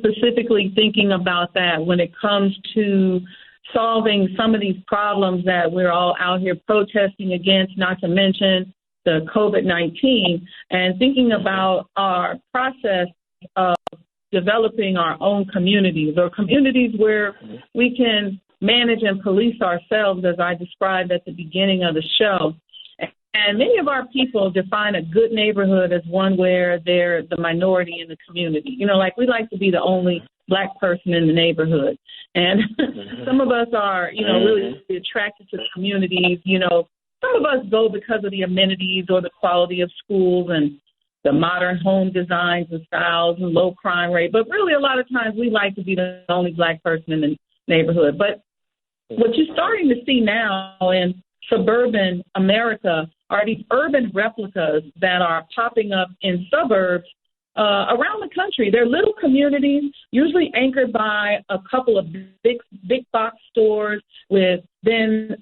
specifically thinking about that when it comes to solving some of these problems that we're all out here protesting against, not to mention the COVID-19, and thinking about our process of developing our own communities, or communities where we can manage and police ourselves, as I described at the beginning of the show. And many of our people define a good neighborhood as one where they're the minority in the community. You know, like we like to be the only Black person in the neighborhood. And some of us are, you know, really attracted to communities. You know, some of us go because of the amenities or the quality of schools and the modern home designs and styles and low crime rate. But really, a lot of times we like to be the only Black person in the neighborhood. But what you're starting to see now in suburban America are these urban replicas that are popping up in suburbs around the country. They're little communities, usually anchored by a couple of big box stores with then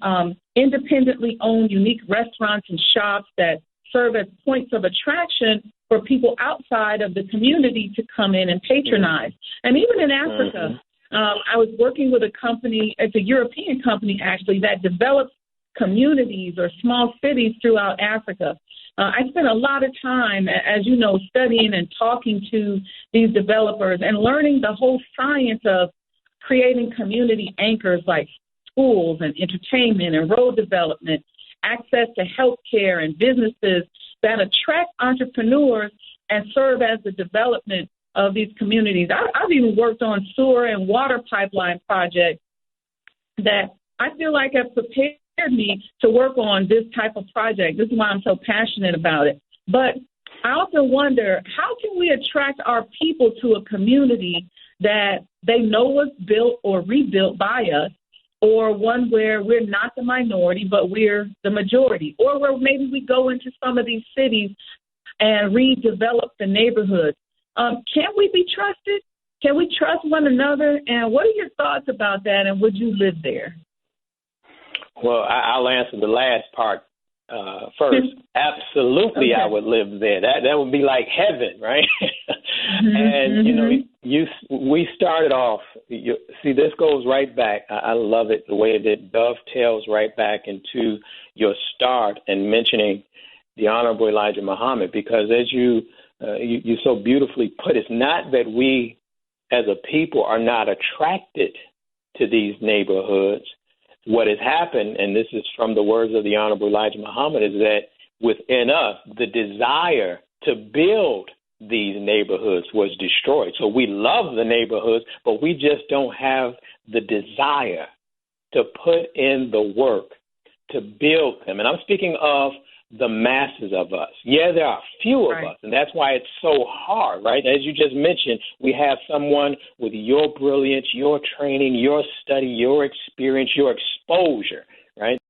independently owned unique restaurants and shops that serve as points of attraction for people outside of the community to come in and patronize. And even in Africa, I was working with a company, it's a European company actually, that develops communities or small cities throughout Africa. I spent a lot of time, as you know, studying and talking to these developers and learning the whole science of creating community anchors like schools and entertainment and road development, access to health care and businesses that attract entrepreneurs and serve as the development of these communities. I've even worked on sewer and water pipeline projects that I feel like have prepared me to work on this type of project. This is why I'm so passionate about it. But I often wonder, how can we attract our people to a community that they know was built or rebuilt by us, or one where we're not the minority, but we're the majority, or where maybe we go into some of these cities and redevelop the neighborhoods? Can we be trusted? Can we trust one another? And what are your thoughts about that, and would you live there? Well, I'll answer the last part first. Absolutely, okay. I would live there. That would be like heaven, right? And, you know, we started off, see, this goes right back. I love it, the way it dovetails right back into your start and mentioning the Honorable Elijah Muhammad, because as you so beautifully put, it's not that we as a people are not attracted to these neighborhoods. What has happened, and this is from the words of the Honorable Elijah Muhammad, is that within us, the desire to build these neighborhoods was destroyed. So we love the neighborhoods, but we just don't have the desire to put in the work to build them. And I'm speaking of the masses of us. Yeah, there are few of us, and that's why it's so hard, right? As you just mentioned, we have someone with your brilliance, your training, your study, your experience, your exposure, right?